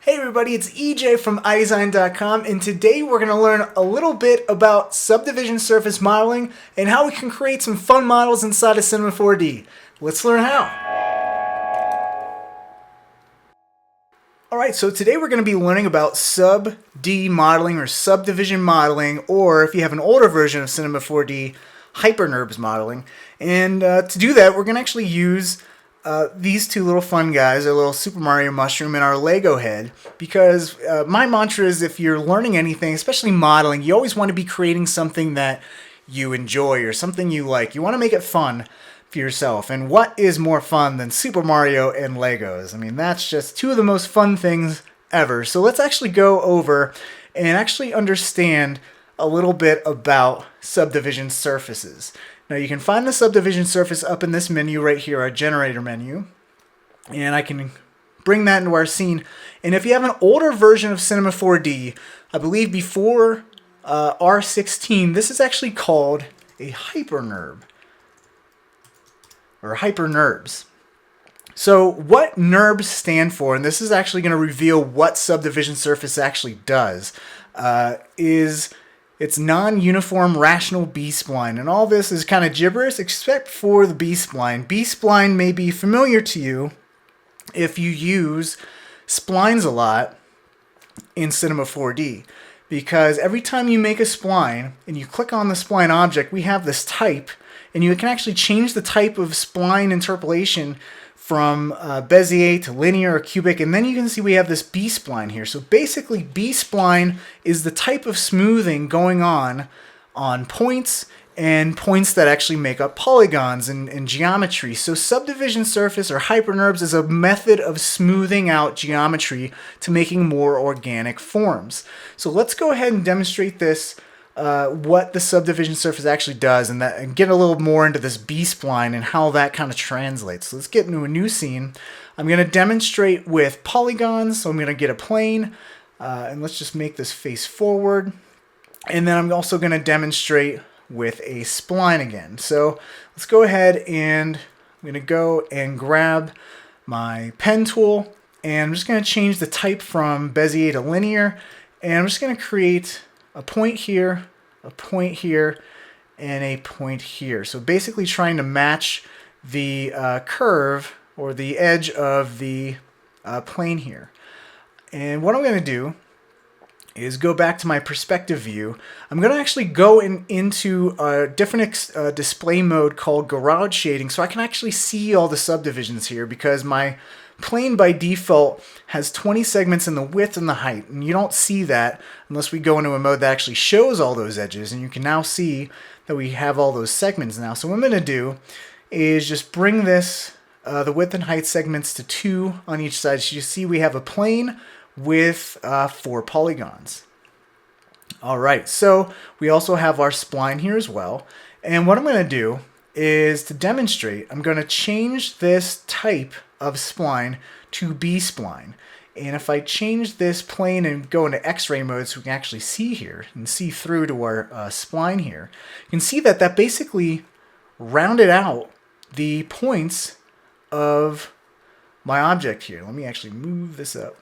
Hey everybody, it's EJ from Eyedesyn.com, and today we're going to learn a little bit about subdivision surface modeling and how we can create some fun models inside of Cinema 4D. Let's learn how. Alright, so today we're going to be learning about sub-D modeling or subdivision modeling, or if you have an older version of Cinema 4D, HyperNURBS modeling. And to do that, we're going to actually use these two little fun guys, our little Super Mario mushroom and our Lego head, because my mantra is if you're learning anything, especially modeling, you always want to be creating something that you enjoy or something you like. You want to make it fun for yourself. And what is more fun than Super Mario and Legos? I mean, that's just two of the most fun things ever. So let's actually go over and actually understand a little bit about subdivision surfaces. Now you can find the subdivision surface up in this menu right here, our generator menu, and I can bring that into our scene. And if you have an older version of Cinema 4D, I believe before R16, this is actually called a HyperNURB or HyperNURBS. So what NURBS stand for, and this is actually going to reveal what subdivision surface actually does, is it's non-uniform rational B-Spline, and all this is kind of gibberish except for the B-Spline. B-Spline may be familiar to you if you use splines a lot in Cinema 4D, because every time you make a spline and you click on the spline object, we have this type, and you can actually change the type of spline interpolation from Bezier to linear or cubic, and then you can see we have this B-Spline here. So basically B-Spline is the type of smoothing going on points and points that actually make up polygons and geometry. So subdivision surface or HyperNURBS is a method of smoothing out geometry to making more organic forms. So let's go ahead and demonstrate this, what the subdivision surface actually does, and get a little more into this B-Spline and how that kind of translates. So let's get into a new scene. I'm going to demonstrate with polygons, so I'm going to get a plane, and let's just make this face forward. And then I'm also going to demonstrate with a spline again. So let's go ahead and I'm going to go and grab my pen tool, and I'm just going to change the type from Bezier to linear, and I'm just going to create a point here, and a point here. So basically trying to match the curve or the edge of the plane here. And what I'm going to do is go back to my perspective view. I'm going to actually go into a different display mode called garage shading, so I can actually see all the subdivisions here, because my plane by default has 20 segments in the width and the height, and you don't see that unless we go into a mode that actually shows all those edges, and you can now see that we have all those segments now. So what I'm going to do is just bring this, the width and height segments to 2 on each side. So you see we have a plane with 4 polygons. Alright, so we also have our spline here as well, and what I'm going to do is, to demonstrate, I'm going to change this type of spline to B-Spline. And if I change this plane and go into X-ray mode so we can actually see here and see through to our spline here, you can see that that basically rounded out the points of my object here. Let me actually move this up.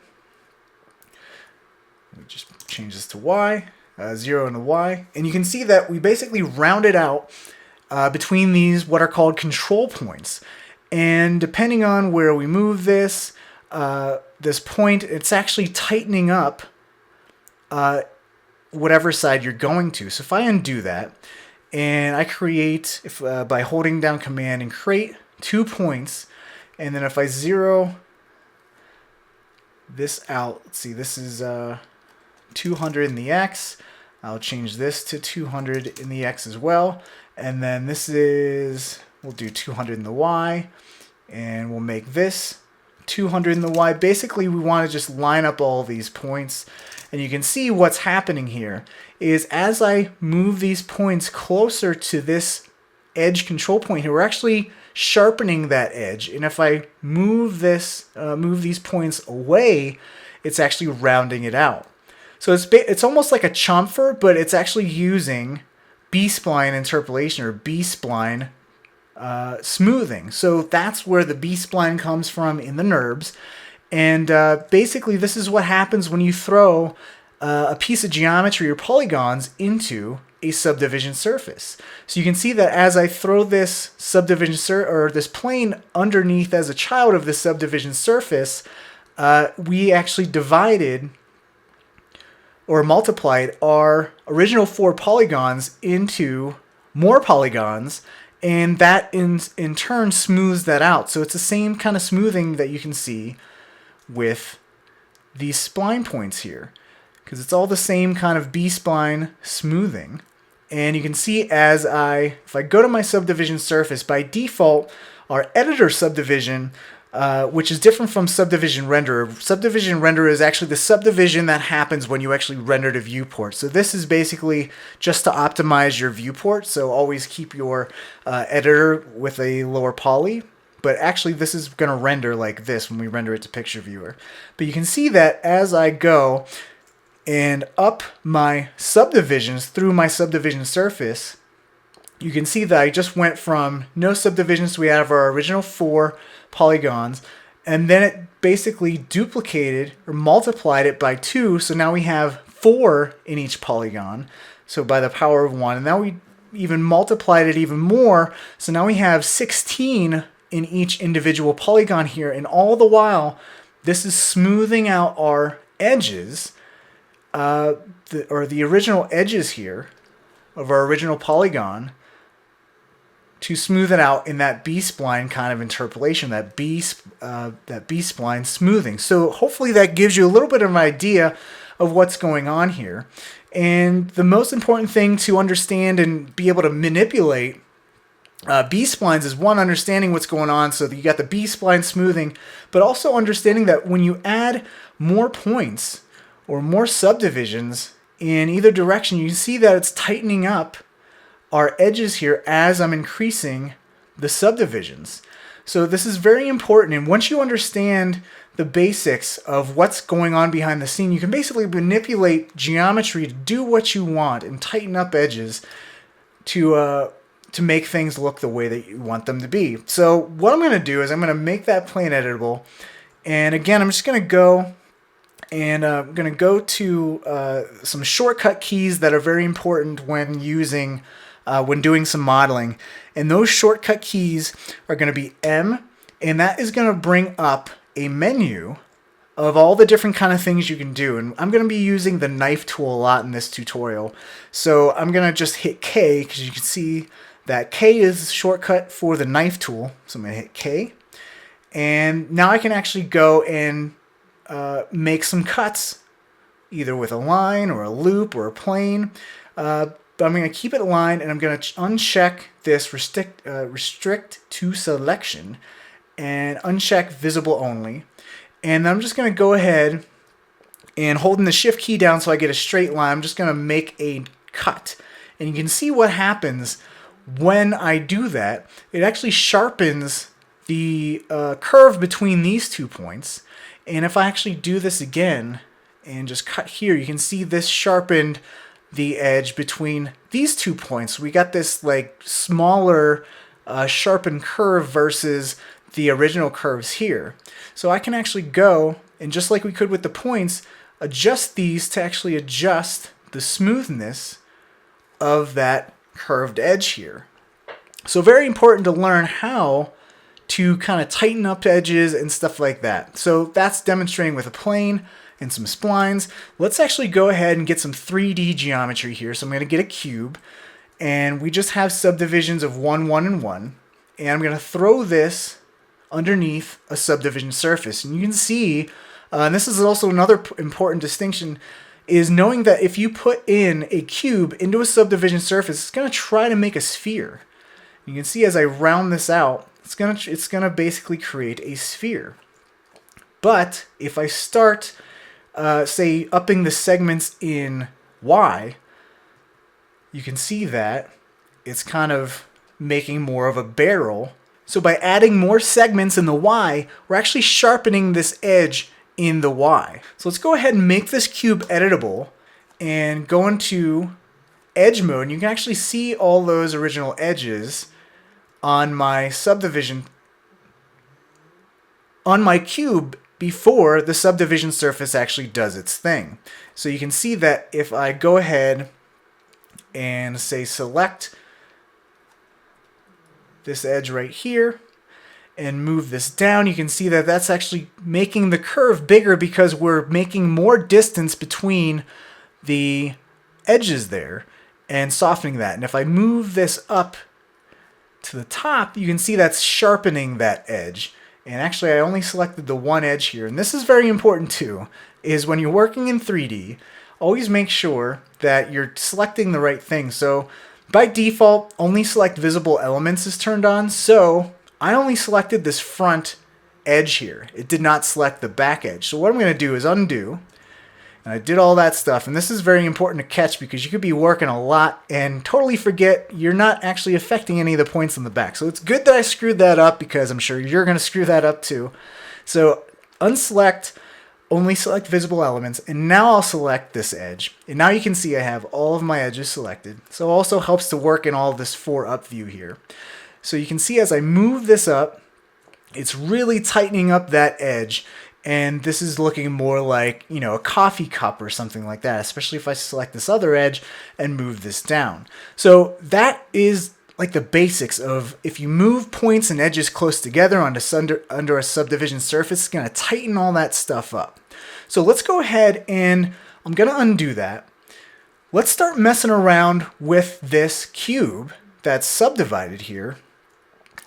Let me just change this to Y, 0 and a Y. And you can see that we basically rounded out between these what are called control points, and depending on where we move this this point, it's actually tightening up whatever side you're going to. So if I undo that and I create, by holding down Command and create 2 points, and then if I zero this out, let's see, this is 200 in the X. I'll change this to 200 in the X as well. And then this is, we'll do 200 in the Y, and we'll make this 200 in the Y. Basically, we want to just line up all these points, and you can see what's happening here is as I move these points closer to this edge control point here, we're actually sharpening that edge, and if I move this, move these points away, it's actually rounding it out. So it's almost like a chamfer, but it's actually using B-Spline interpolation or B-Spline smoothing. So that's where the B-Spline comes from in the NURBS. And basically, this is what happens when you throw a piece of geometry or polygons into a subdivision surface. So you can see that as I throw this subdivision or this plane underneath as a child of the subdivision surface, we actually divided or multiplied our original 4 polygons into more polygons, and that in turn smooths that out. So it's the same kind of smoothing that you can see with these spline points here, because it's all the same kind of B-spline smoothing. And you can see if I go to my subdivision surface, by default, our editor subdivision, which is different from subdivision renderer. Subdivision renderer is actually the subdivision that happens when you actually render to viewport. So this is basically just to optimize your viewport. So always keep your editor with a lower poly. But actually this is going to render like this when we render it to picture viewer. But you can see that as I go and up my subdivisions through my subdivision surface, you can see that I just went from no subdivisions, we have our original 4 polygons, and then it basically duplicated or multiplied it by 2, so now we have 4 in each polygon, so by the power of 1, and now we even multiplied it even more, so now we have 16 in each individual polygon here, and all the while this is smoothing out our edges, the original edges here of our original polygon, to smooth it out in that B-spline kind of interpolation, that B-spline smoothing. So hopefully that gives you a little bit of an idea of what's going on here. And the most important thing to understand and be able to manipulate B-splines is, one, understanding what's going on, so that you got the B-spline smoothing, but also understanding that when you add more points or more subdivisions in either direction, you can see that it's tightening up our edges here as I'm increasing the subdivisions. So this is very important, and once you understand the basics of what's going on behind the scene, you can basically manipulate geometry to do what you want and tighten up edges to make things look the way that you want them to be. So what I'm going to do is I'm going to make that plane editable, and again I'm just going to go and I'm going to go to some shortcut keys that are very important when doing some modeling. And those shortcut keys are going to be M, and that is going to bring up a menu of all the different kind of things you can do. And I'm going to be using the knife tool a lot in this tutorial. So I'm going to just hit K, because you can see that K is the shortcut for the knife tool. So I'm going to hit K. And now I can actually go and make some cuts, either with a line or a loop or a plane. But I'm going to keep it aligned, and I'm going to uncheck this restrict to selection and uncheck visible only. And I'm just going to go ahead and holding the shift key down so I get a straight line, I'm just going to make a cut. And you can see what happens when I do that. It actually sharpens the curve between these 2 points. And if I actually do this again and just cut here, you can see this sharpened the edge between these 2 points. We got this like smaller sharpened curve versus the original curves here. So I can actually go and, just like we could with the points, adjust these to actually adjust the smoothness of that curved edge here. So very important to learn how to kind of tighten up edges and stuff like that. So that's demonstrating with a plane and some splines. Let's actually go ahead and get some 3D geometry here. So I'm going to get a cube, and we just have subdivisions of 1, 1, and 1. And I'm going to throw this underneath a subdivision surface. And you can see, and this is also another important distinction, is knowing that if you put in a cube into a subdivision surface, it's going to try to make a sphere. You can see as I round this out, it's going to basically create a sphere. But if I start say upping the segments in Y, you can see that it's kind of making more of a barrel. So by adding more segments in the Y, we're actually sharpening this edge in the Y. So let's go ahead and make this cube editable and go into edge mode. And you can actually see all those original edges on my subdivision, on my cube, before the subdivision surface actually does its thing. So you can see that if I go ahead and say select this edge right here and move this down, you can see that that's actually making the curve bigger because we're making more distance between the edges there and softening that. And if I move this up to the top, you can see that's sharpening that edge. And actually I only selected the one edge here, and this is very important too, is when you're working in 3D, always make sure that you're selecting the right thing. So by default, only select visible elements is turned on, so I only selected this front edge here. It did not select the back edge. So what I'm going to do is undo, and I did all that stuff, and this is very important to catch because you could be working a lot and totally forget you're not actually affecting any of the points on the back. So it's good that I screwed that up because I'm sure you're going to screw that up too. So unselect, only select visible elements, and now I'll select this edge. And now you can see I have all of my edges selected. So it also helps to work in all of this 4-up view here. So you can see as I move this up, it's really tightening up that edge. And this is looking more like, you know, a coffee cup or something like that, especially if I select this other edge and move this down. So that is like the basics of if you move points and edges close together under a subdivision surface, it's going to tighten all that stuff up. So let's go ahead and I'm going to undo that. Let's start messing around with this cube that's subdivided here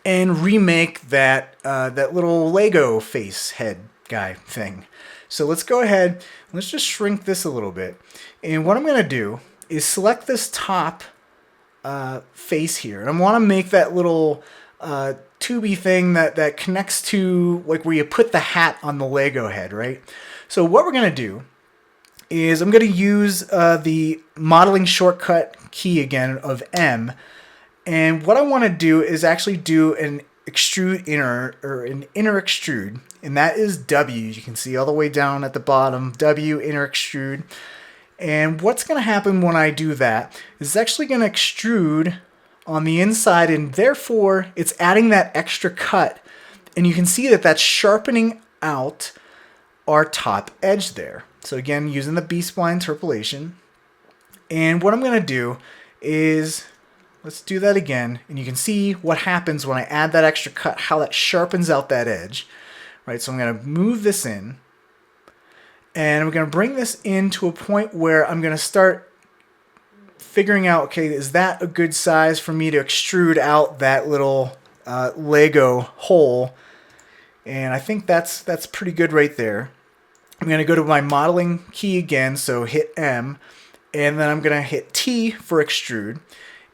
and remake that, that little Lego face head guy thing. So let's go ahead, let's just shrink this a little bit. And what I'm going to do is select this top face here. And I want to make that little tubey thing that connects to like where you put the hat on the Lego head, right? So what we're going to do is I'm going to use the modeling shortcut key again of M. And what I want to do is actually do an extrude inner, or an inner extrude, and that is W. You can see all the way down at the bottom, W, inner extrude. And what's going to happen when I do that is it's actually going to extrude on the inside, and therefore it's adding that extra cut. And you can see that that's sharpening out our top edge there. So again, using the B-Spline interpolation. And what I'm going to do is, let's do that again, and you can see what happens when I add that extra cut, how that sharpens out that edge. Right, so I'm going to move this in, and I'm going to bring this in to a point where I'm going to start figuring out, okay, is that a good size for me to extrude out that little Lego hole? And I think that's pretty good right there. I'm going to go to my modeling key again, so hit M, and then I'm going to hit T for extrude.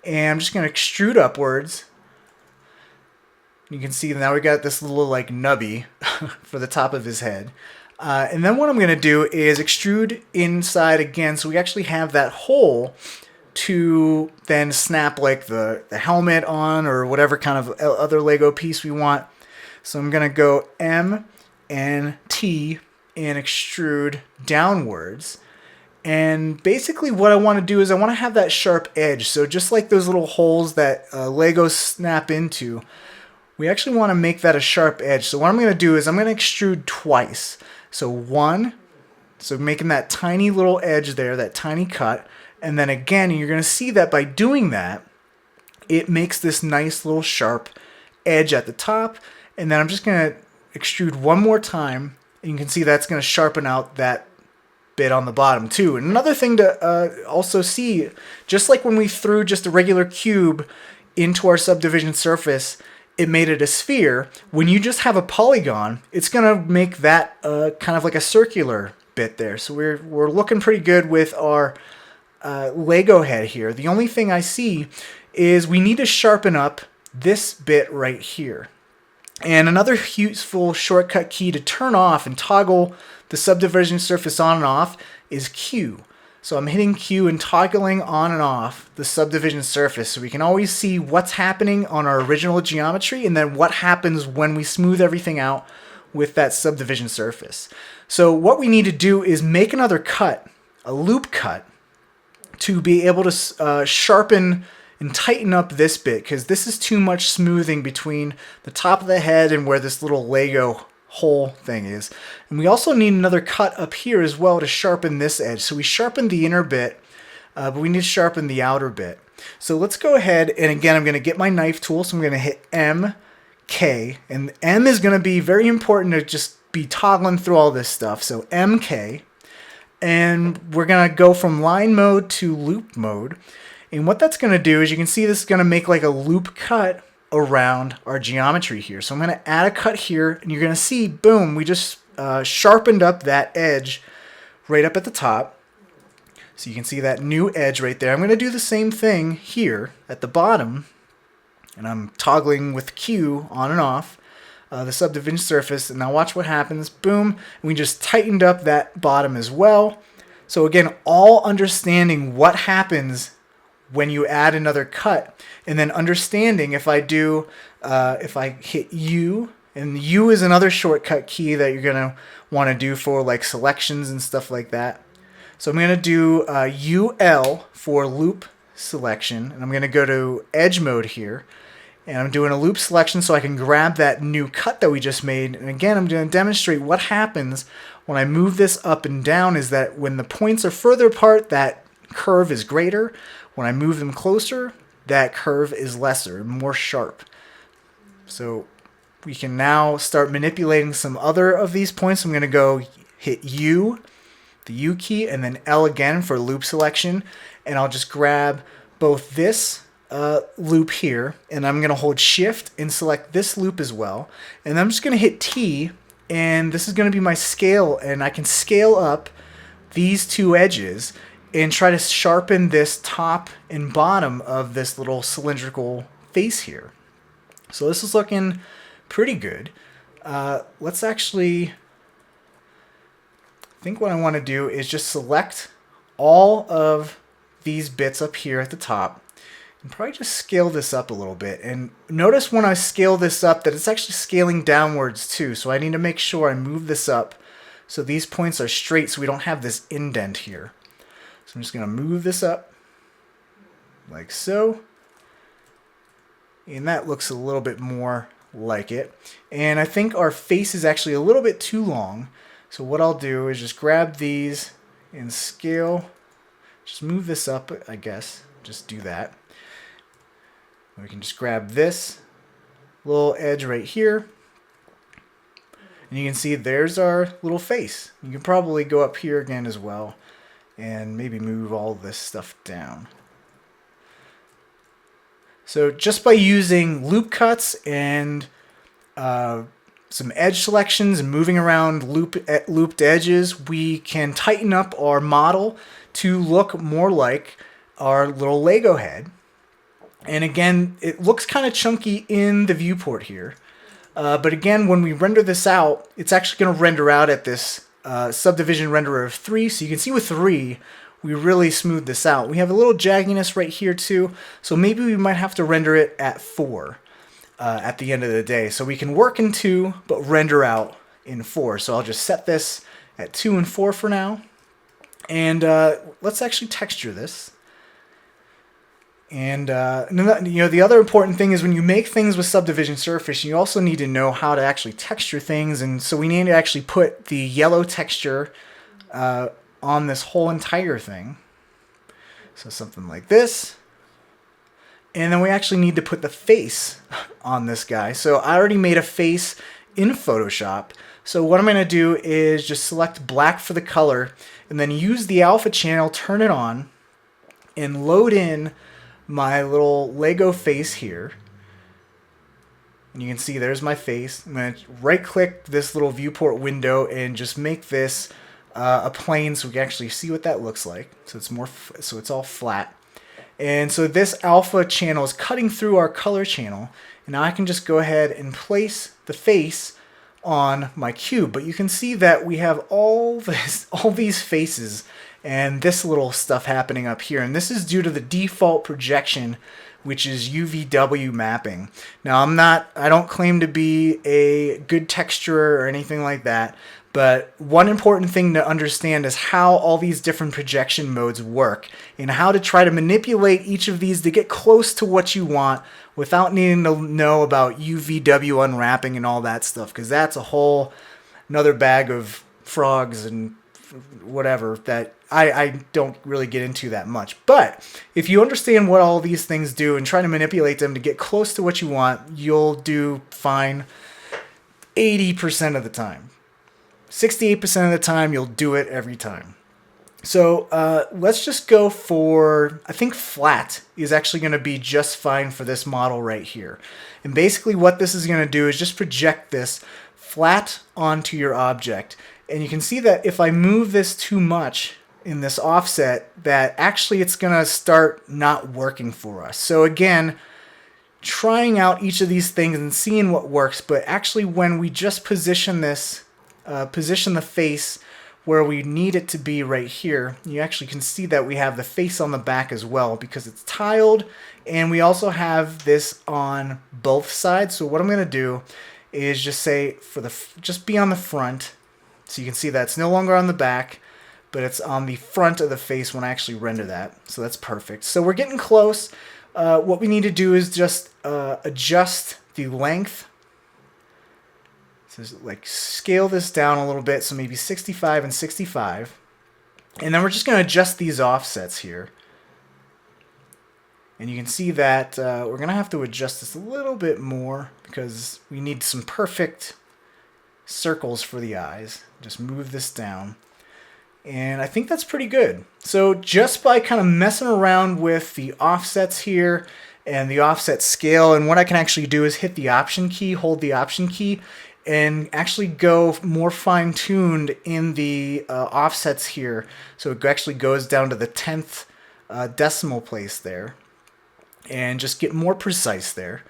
And I'm just going to extrude upwards. You can see now we got this little like nubby for the top of his head. And then what I'm going to do is extrude inside again, so we actually have that hole to then snap like the helmet on or whatever kind of other Lego piece we want. So I'm going to go M and T and extrude downwards. And basically what I want to do is I want to have that sharp edge. So just like those little holes that Legos snap into, we actually want to make that a sharp edge. So what I'm going to do is I'm going to extrude twice. So one, so making that tiny little edge there, that tiny cut. And then again, you're going to see that by doing that, it makes this nice little sharp edge at the top. And then I'm just going to extrude one more time. And you can see that's going to sharpen out that bit on the bottom too. And another thing to also see, just like when we threw just a regular cube into our subdivision surface, it made it a sphere. When you just have a polygon, it's going to make that kind of like a circular bit there. So we're looking pretty good with our Lego head here. The only thing I see is we need to sharpen up this bit right here. And another useful shortcut key to turn off and toggle the subdivision surface on and off is Q. So I'm hitting Q and toggling on and off the subdivision surface so we can always see what's happening on our original geometry and then what happens when we smooth everything out with that subdivision surface. So what we need to do is make another cut, a loop cut, to be able to sharpen and tighten up this bit, because this is too much smoothing between the top of the head and where this little Lego whole thing is. And we also need another cut up here as well to sharpen this edge. So we sharpened the inner bit, but we need to sharpen the outer bit. So let's go ahead, and again, I'm going to get my knife tool, so I'm going to hit M, K, and M is going to be very important to just be toggling through all this stuff. So M, K, and we're going to go from line mode to loop mode. And what that's going to do is, you can see this is going to make like a loop cut around our geometry here. So I'm going to add a cut here, and you're going to see, boom, we just sharpened up that edge right up at the top. So you can see that new edge right there. I'm going to do the same thing here at the bottom, and I'm toggling with Q on and off the subdivision surface, and now watch what happens. Boom, and we just tightened up that bottom as well. So again, all understanding what happens when you add another cut, and then understanding if I do, if I hit U, and U is another shortcut key that you're going to want to do for like selections and stuff like that. So I'm going to do UL for loop selection, and I'm going to go to edge mode here, and I'm doing a loop selection so I can grab that new cut that we just made. And again, I'm going to demonstrate what happens when I move this up and down is that when the points are further apart, that curve is greater. When I move them closer, that curve is lesser, more sharp. So we can now start manipulating some other of these points. I'm going to go hit U, the U key, and then L again for loop selection, and I'll just grab both this loop here, and I'm going to hold shift and select this loop as well, and I'm just going to hit T, and this is going to be my scale, and I can scale up these two edges and try to sharpen this top and bottom of this little cylindrical face here. So this is looking pretty good. Let's actually, I think what I want to do is just select all of these bits up here at the top and probably just scale this up a little bit. And notice when I scale this up that it's actually scaling downwards too. So I need to make sure I move this up so these points are straight so we don't have this indent here. So I'm just going to move this up like so. And that looks a little bit more like it. And I think our face is actually a little bit too long. So what I'll do is just grab these and scale. Just move this up, I guess. Just do that. We can just grab this little edge right here. And you can see there's our little face. You can probably go up here again as well and maybe move all this stuff down. So just by using loop cuts and some edge selections and moving around looped edges, we can tighten up our model to look more like our little Lego head. And again, it looks kind of chunky in the viewport here. But again, when we render this out, it's actually going to render out at this subdivision renderer of 3. So you can see with 3, we really smooth this out. We have a little jagginess right here too. So maybe we might have to render it at 4 at the end of the day. So we can work in 2, but render out in 4. So I'll just set this at 2 and 4 for now. And let's actually texture this. And the other important thing is when you make things with Subdivision Surface, you also need to know how to actually texture things. And so we need to actually put the yellow texture on this whole entire thing. So something like this. And then we actually need to put the face on this guy. So I already made a face in Photoshop. So what I'm going to do is just select black for the color and then use the alpha channel, turn it on, and load in my little Lego face here. And you can see there's my face. I'm going to right click this little viewport window and just make this a plane so we can actually see what that looks like. So it's more, so it's all flat. And so this alpha channel is cutting through our color channel. And now I can just go ahead and place the face on my cube. But you can see that we have all these faces and this little stuff happening up here. And this is due to the default projection, which is UVW mapping. Now I don't claim to be a good texturer or anything like that, But one important thing to understand is how all these different projection modes work and how to try to manipulate each of these to get close to what you want without needing to know about UVW unwrapping and all that stuff, because that's a whole another bag of frogs and whatever that I don't really get into that much. But if you understand what all these things do and try to manipulate them to get close to what you want, you'll do fine 80% of the time. 68% of the time, you'll do it every time. So let's just go for, I think flat is actually going to be just fine for this model right here. And basically what this is going to do is just project this flat onto your object. And you can see that if I move this too much in this offset, that actually it's going to start not working for us. So again, trying out each of these things and seeing what works, but actually when we just position this, position the face where we need it to be right here, you actually can see that we have the face on the back as well because it's tiled, and we also have this on both sides. So what I'm going to do is just say just be on the front, so you can see that it's no longer on the back, but it's on the front of the face when I actually render that. So that's perfect. So we're getting close. What we need to do is just adjust the length. So like scale this down a little bit, so maybe 65 and 65. And then we're just going to adjust these offsets here. And you can see that we're going to have to adjust this a little bit more because we need some perfect circles for the eyes. Just move this down. And I think that's pretty good. So just by kind of messing around with the offsets here and the offset scale, and what I can actually do is hit the Option key, hold the Option key, and actually go more fine-tuned in the offsets here. So it actually goes down to the 10th decimal place there. And just get more precise there.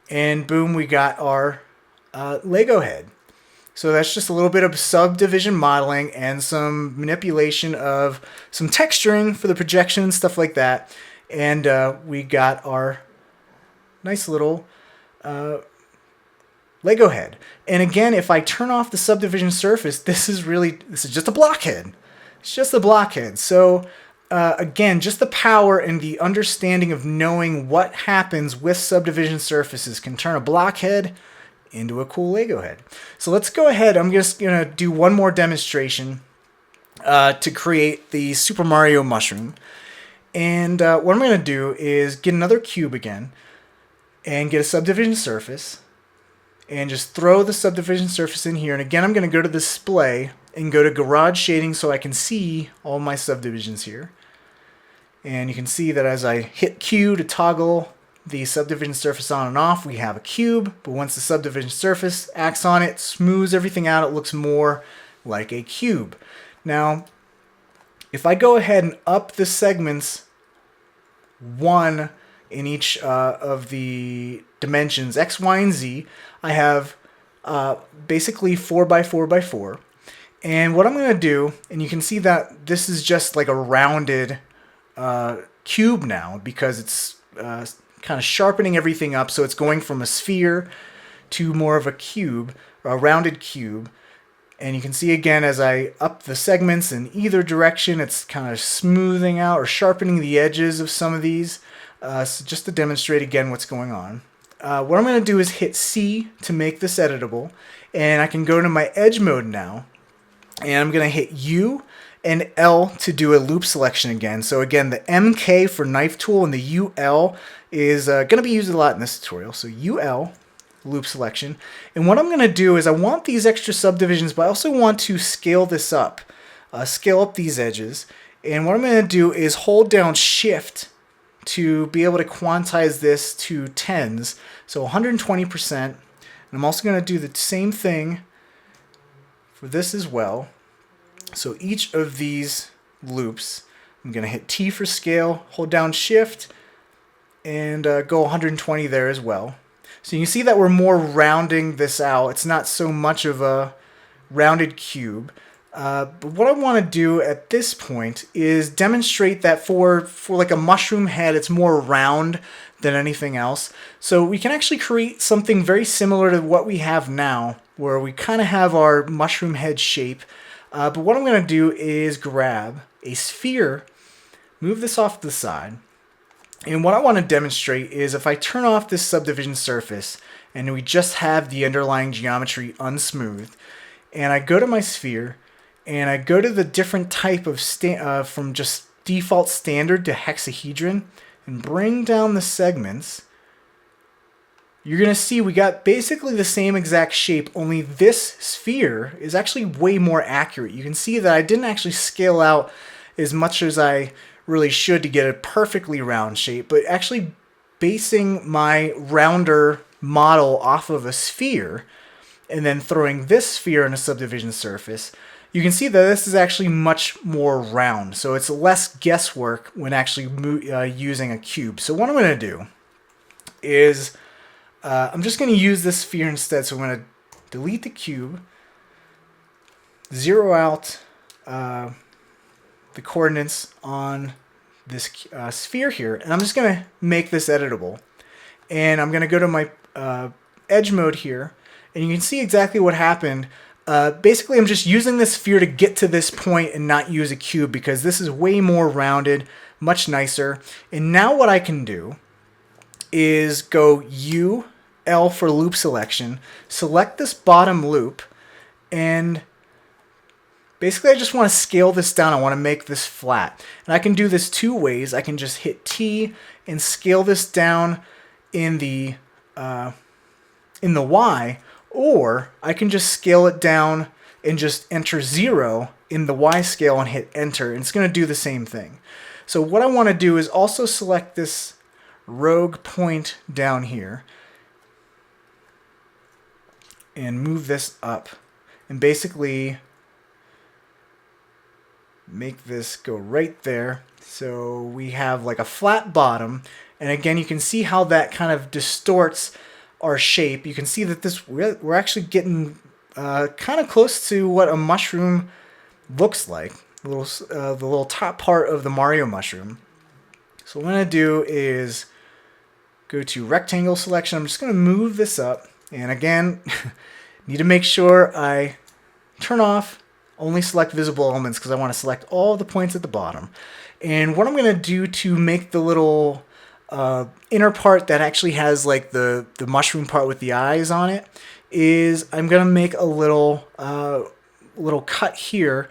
And boom, we got our Lego head. So that's just a little bit of subdivision modeling and some manipulation of some texturing for the projection and stuff like that. And we got our nice little Lego head. And again, if I turn off the subdivision surface, this is just a blockhead. It's just a blockhead. So again, just the power and the understanding of knowing what happens with subdivision surfaces can turn a blockhead into a cool Lego head. So let's go ahead. I'm just going to do one more demonstration to create the Super Mario mushroom. And what I'm going to do is get another cube again and get a subdivision surface and just throw the subdivision surface in here. And again, I'm going to go to display and go to garage shading so I can see all my subdivisions here. And you can see that as I hit Q to toggle the subdivision surface on and off, we have a cube. But once the subdivision surface acts on it, smooths everything out, it looks more like a cube. Now, if I go ahead and up the segments 1 in each of the dimensions X, Y, and Z, I have basically 4 by 4 by 4. And what I'm going to do, and you can see that this is just like a rounded cube now because it's kind of sharpening everything up, so it's going from a sphere to more of a cube, a rounded cube. And you can see again as I up the segments in either direction, it's kind of smoothing out or sharpening the edges of some of these. So just to demonstrate again what's going on. What I'm going to do is hit C to make this editable, and I can go to my edge mode now, and I'm going to hit U and L to do a loop selection again. So again, the MK for knife tool and the UL is going to be used a lot in this tutorial. So UL, loop selection. And what I'm going to do is I want these extra subdivisions, but I also want to scale this up, scale up these edges. And what I'm going to do is hold down Shift to be able to quantize this to tens, so 120%. And I'm also going to do the same thing for this as well. So each of these loops, I'm going to hit T for scale, hold down Shift, and go 120 there as well. So you can see that we're more rounding this out. It's not so much of a rounded cube. But what I want to do at this point is demonstrate that for like a mushroom head, it's more round than anything else. So we can actually create something very similar to what we have now where we kind of have our mushroom head shape. But what I'm going to do is grab a sphere, move this off to the side. And what I want to demonstrate is if I turn off this subdivision surface and we just have the underlying geometry unsmoothed, and I go to my sphere and I go to the different type of from just default standard to hexahedron and bring down the segments, you're going to see we got basically the same exact shape, only this sphere is actually way more accurate. You can see that I didn't actually scale out as much as I really should to get a perfectly round shape, but actually basing my rounder model off of a sphere and then throwing this sphere in a subdivision surface, you can see that this is actually much more round. So it's less guesswork when actually using a cube. So what I'm going to do is I'm just going to use this sphere instead. So I'm going to delete the cube, zero out the coordinates on this sphere here, and I'm just going to make this editable. And I'm going to go to my edge mode here, and you can see exactly what happened. Basically, I'm just using this sphere to get to this point and not use a cube because this is way more rounded, much nicer. And now what I can do is go U, L for loop selection, select this bottom loop, and basically I just want to scale this down. I want to make this flat. And I can do this two ways. I can just hit T and scale this down in the Y, or I can just scale it down and just enter 0 in the Y scale and hit enter, and it's going to do the same thing. So what I want to do is also select this rogue point down here and move this up and basically make this go right there. So we have like a flat bottom, and again you can see how that kind of distorts our shape. You can see that this we're actually getting kind of close to what a mushroom looks like, the little top part of the Mario mushroom. So what I'm going to do is go to rectangle selection. I'm just going to move this up, and again need to make sure I turn off only select visible elements because I want to select all the points at the bottom. And what I'm going to do to make the little inner part that actually has like the mushroom part with the eyes on it is I'm going to make a little cut here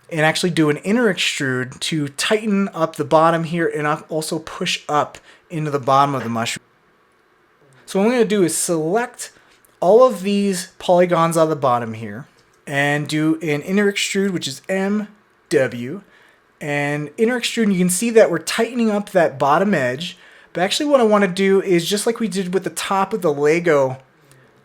and actually do an inner extrude to tighten up the bottom here and also push up into the bottom of the mushroom. So what I'm going to do is select all of these polygons on the bottom here and do an inner extrude, which is MW. And inner extrude, and you can see that we're tightening up that bottom edge. But actually what I want to do is just like we did with the top of the Lego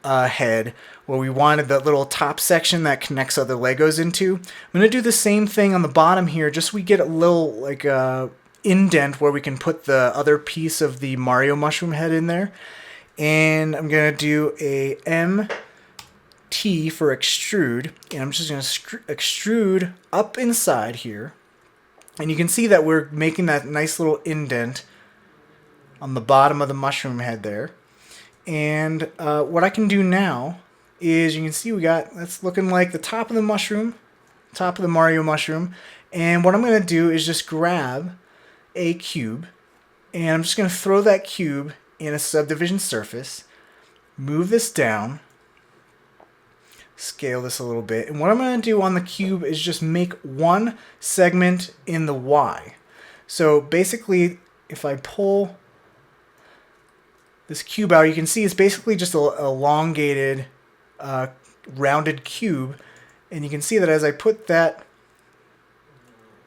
head, where we wanted that little top section that connects other Legos into. I'm going to do the same thing on the bottom here, just so we get a little like indent where we can put the other piece of the Mario mushroom head in there. And I'm going to do a MT for extrude, and I'm just going to extrude up inside here. And you can see that we're making that nice little indent on the bottom of the mushroom head there. And what I can do now is you can see we got, that's looking like the top of the mushroom, top of the Mario mushroom. And what I'm going to do is just grab a cube, and I'm just going to throw that cube in a subdivision surface, move this down, scale this a little bit, and what I'm going to do on the cube is just make one segment in the Y. So basically, if I pull this cube out, you can see it's basically just an elongated, rounded cube, and you can see that as I put that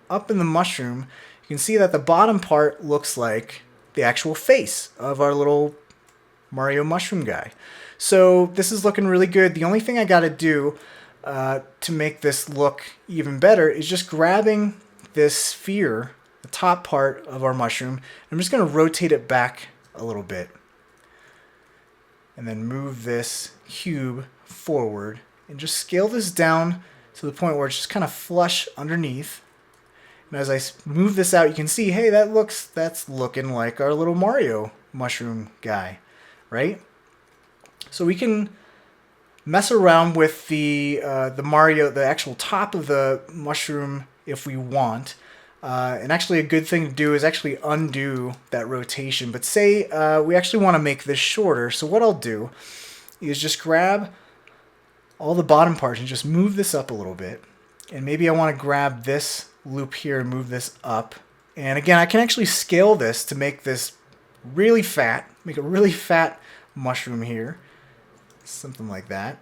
up in the mushroom, you can see that the bottom part looks like the actual face of our little Mario mushroom guy. So this is looking really good. The only thing I got to do to make this look even better is just grabbing this sphere, the top part of our mushroom. I'm just going to rotate it back a little bit and then move this cube forward and just scale this down to the point where it's just kind of flush underneath. And as I move this out, you can see, hey, that's looking like our little Mario mushroom guy, right? So we can mess around with the Mario, the actual top of the mushroom if we want. And actually a good thing to do is actually undo that rotation. But say we actually want to make this shorter. So what I'll do is just grab all the bottom parts and just move this up a little bit. And maybe I want to grab this loop here and move this up. And again, I can actually scale this to make this really fat, make a really fat mushroom here. Something like that.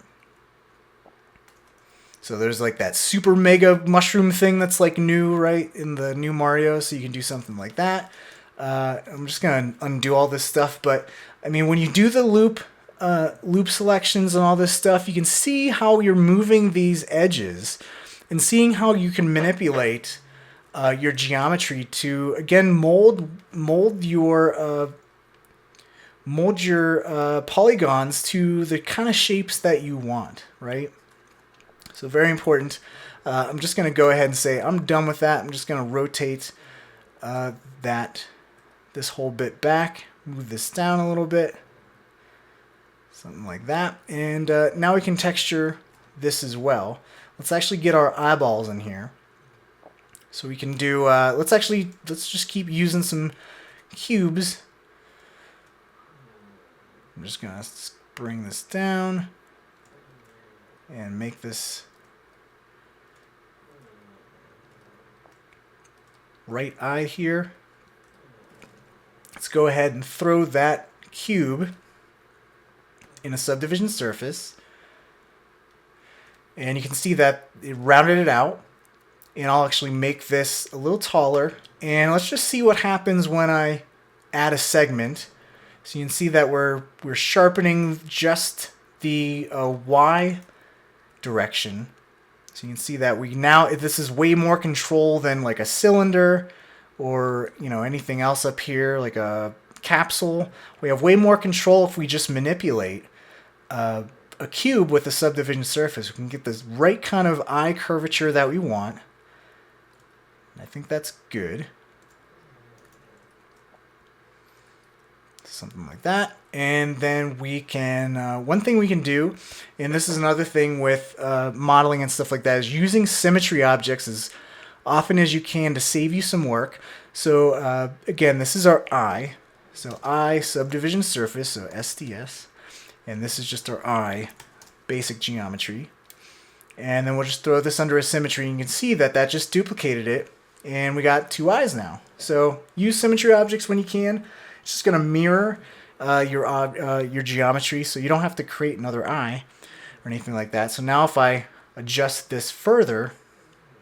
So there's like that super mega mushroom thing that's like new, right, in the new Mario. So you can do something like that. I'm just going to undo all this stuff. But I mean, when you do the loop selections and all this stuff, you can see how you're moving these edges and seeing how you can manipulate your geometry to, again, mold your polygons to the kind of shapes that you want, right? So very important. I'm just going to go ahead and say I'm done with that. I'm just going to rotate this whole bit back, move this down a little bit, something like that. And now we can texture this as well. Let's actually get our eyeballs in here. So we can do, let's just keep using some cubes. I'm just going to bring this down and make this right eye here. Let's go ahead and throw that cube in a subdivision surface. And you can see that it rounded it out. And I'll actually make this a little taller. And let's just see what happens when I add a segment. So you can see that we're sharpening just the Y direction. So you can see that this is way more control than like a cylinder or anything else up here like a capsule. We have way more control if we just manipulate a cube with a subdivision surface. We can get this right kind of eye curvature that we want. I think that's good. Something like that. And then we can, one thing we can do, and this is another thing with modeling and stuff like that, is using symmetry objects as often as you can to save you some work. So again, this is our eye. So eye subdivision surface, so SDS. And this is just our eye basic geometry. And then we'll just throw this under a symmetry, and you can see that that just duplicated it. And we got two eyes now. So use symmetry objects when you can. It's just going to mirror your geometry, so you don't have to create another eye or anything like that. So now if I adjust this further,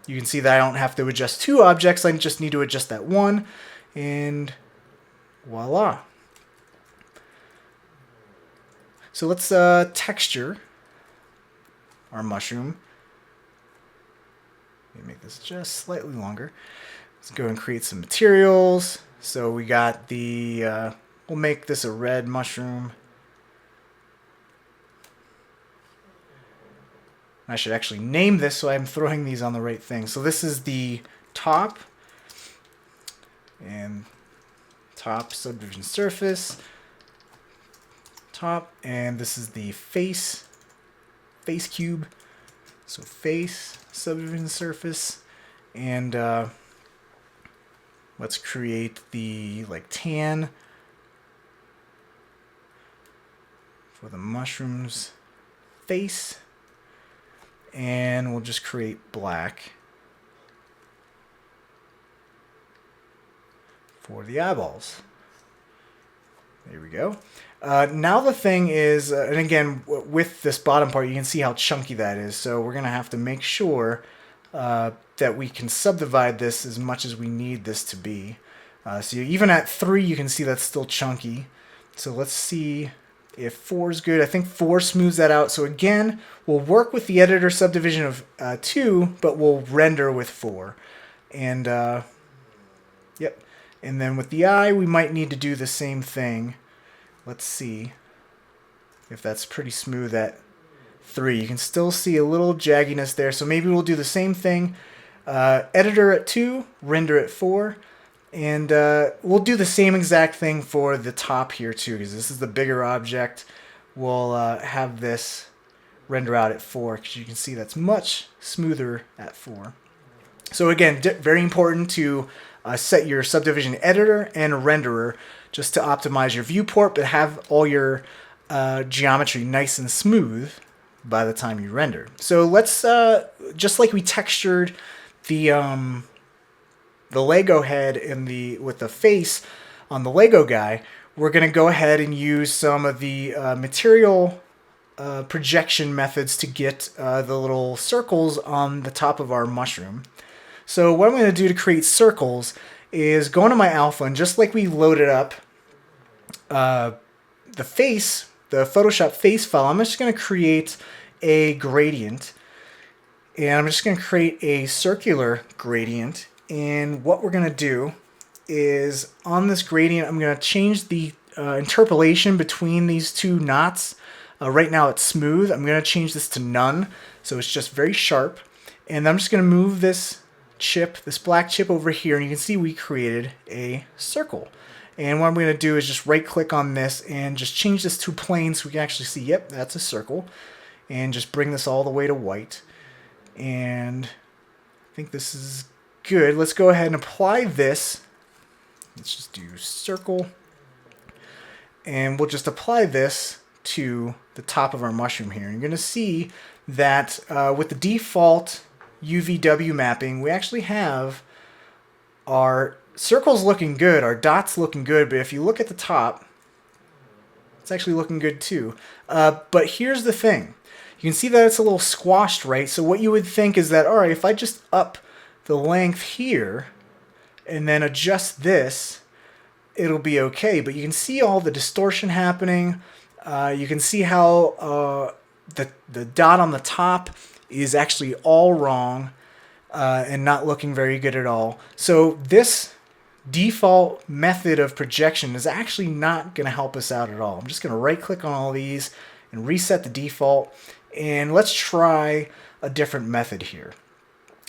you can see that I don't have to adjust two objects. I just need to adjust that one, and voila. So let's texture our mushroom. Let me make this just slightly longer. Let's go and create some materials. So we got the, we'll make this a red mushroom. I should actually name this so I'm throwing these on the right thing. So this is the top, and top subdivision surface, top, and this is the face cube. So face subdivision surface, and let's create the tan for the mushroom's face, and we'll just create black for the eyeballs. There we go. Now the thing is, and again, with this bottom part, you can see how chunky that is. So we're going to have to make sure that we can subdivide this as much as we need this to be. So even at 3, you can see that's still chunky. So let's see if 4 is good. I think 4 smooths that out. So again, we'll work with the editor subdivision of 2, but we'll render with 4. And yep. And then with the eye, we might need to do the same thing. Let's see if that's pretty smooth at 3. You can still see a little jagginess there, so maybe we'll do the same thing. Editor at 2, render at 4, and we'll do the same exact thing for the top here too, because this is the bigger object. We'll have this render out at 4, because you can see that's much smoother at 4. So again, very important to set your subdivision editor and renderer just to optimize your viewport, but have all your geometry nice and smooth by the time you render. So let's, just like we textured the Lego head with the face on the Lego guy, we're going to go ahead and use some of the material projection methods to get the little circles on the top of our mushroom. So what I'm going to do to create circles is go into my alpha, and just like we loaded up the face, the Photoshop face file, I'm just going to create a gradient, and I'm just going to create a circular gradient. And what we're going to do is on this gradient, I'm going to change the interpolation between these two knots. Right now it's smooth. I'm going to change this to none, so it's just very sharp. And I'm just going to move this chip, this black chip over here, and you can see we created a circle. And what I'm going to do is just right click on this and just change this to plane so we can actually see, yep, that's a circle. And just bring this all the way to white. And I think this is good. Let's go ahead and apply this. Let's just do circle. And we'll just apply this to the top of our mushroom here. And you're going to see that with the default UVW mapping, we actually have our circles looking good, our dots looking good, but if you look at the top, it's actually looking good too. But here's the thing. You can see that it's a little squashed, right? So what you would think is that, all right, if I just up the length here and then adjust this, it'll be okay. But you can see all the distortion happening. You can see how the dot on the top is actually all wrong and not looking very good at all. So this default method of projection is actually not going to help us out at all. I'm just going to right click on all these and reset the default, and let's try a different method here.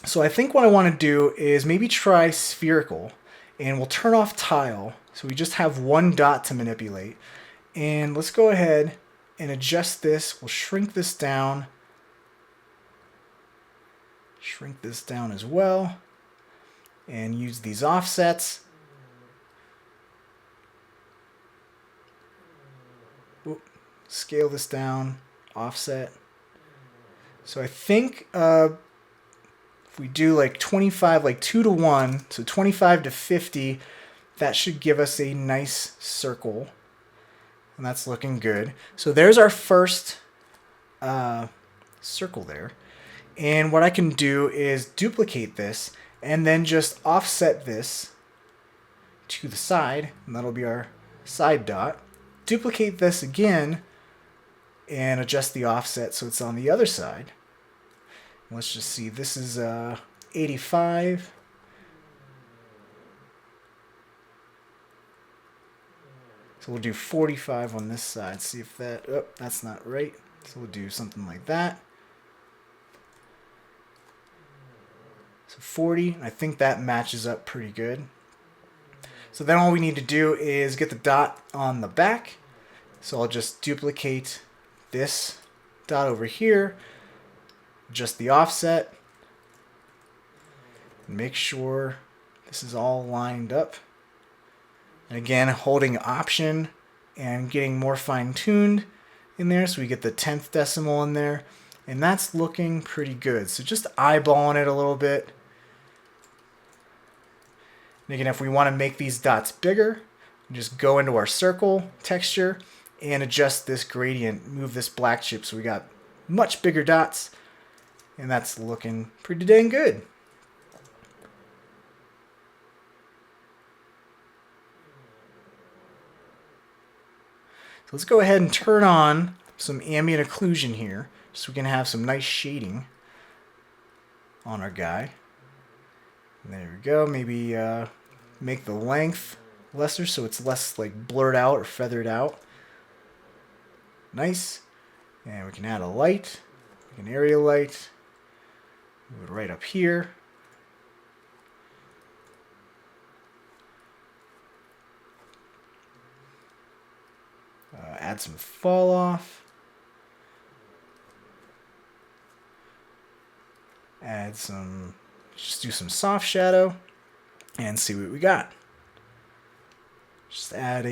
So I think what I want to do is maybe try spherical, and we'll turn off tile so we just have one dot to manipulate. And let's go ahead and adjust this. We'll shrink this down. Shrink this down as well, and use these offsets. Oop, scale this down, offset. So I think if we do like 25, like 2 to 1, so 25 to 50, that should give us a nice circle, and that's looking good. So there's our first circle there. And what I can do is duplicate this and then just offset this to the side, and that'll be our side dot. Duplicate this again and adjust the offset so it's on the other side. Let's just see, this is 85. So we'll do 45 on this side. See if that, oh, that's not right. So we'll do something like that. So 40, I think that matches up pretty good. So then all we need to do is get the dot on the back. So I'll just duplicate this dot over here, adjust the offset, and make sure this is all lined up. And again, holding Option and getting more fine-tuned in there so we get the 10th decimal in there. And that's looking pretty good. So just eyeballing it a little bit. And again, if we want to make these dots bigger, just go into our circle texture and adjust this gradient, move this black chip so we got much bigger dots, and that's looking pretty dang good. So let's go ahead and turn on some ambient occlusion here so we can have some nice shading on our guy. And there we go. Maybe make the length lesser so it's less like blurred out or feathered out. Nice. And we can add a light, like an area light. Move it right up here. Add some fall off. add some, just do some soft shadow and see what we got. Just add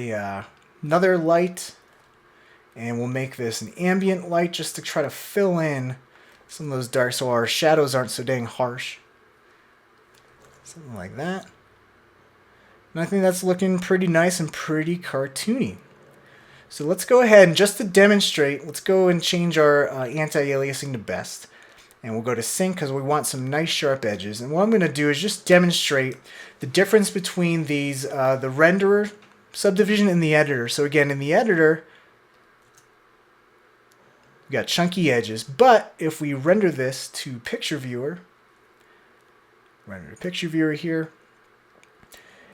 another light, and we'll make this an ambient light just to try to fill in some of those dark so our shadows aren't so dang harsh. Something like that. And I think that's looking pretty nice and pretty cartoony. So let's go ahead and just to demonstrate, let's go and change our anti-aliasing to best. And we'll go to sync because we want some nice sharp edges. And what I'm going to do is just demonstrate the difference between these, the renderer subdivision and the editor. So again, in the editor, we got chunky edges. But if we render this to picture viewer, render to picture viewer here,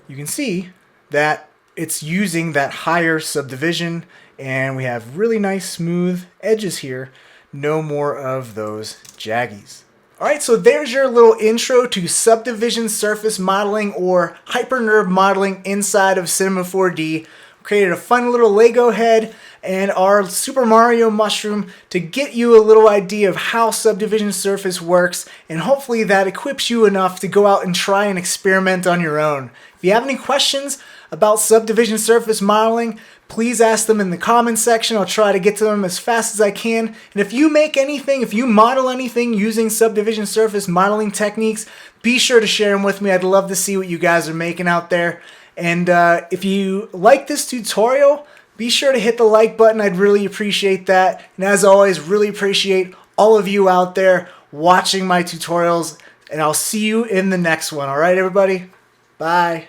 you can see that it's using that higher subdivision, and we have really nice smooth edges here. No more of those jaggies. Alright, so there's your little intro to subdivision surface modeling or HyperNURB modeling inside of Cinema 4D. Created a fun little Lego head and our Super Mario mushroom to get you a little idea of how subdivision surface works, and hopefully that equips you enough to go out and try and experiment on your own. If you have any questions about subdivision surface modeling, please ask them in the comments section. I'll try to get to them as fast as I can. And if you make anything, if you model anything using subdivision surface modeling techniques, be sure to share them with me. I'd love to see what you guys are making out there. And if you like this tutorial, be sure to hit the like button. I'd really appreciate that. And as always, really appreciate all of you out there watching my tutorials. And I'll see you in the next one. All right, everybody? Bye.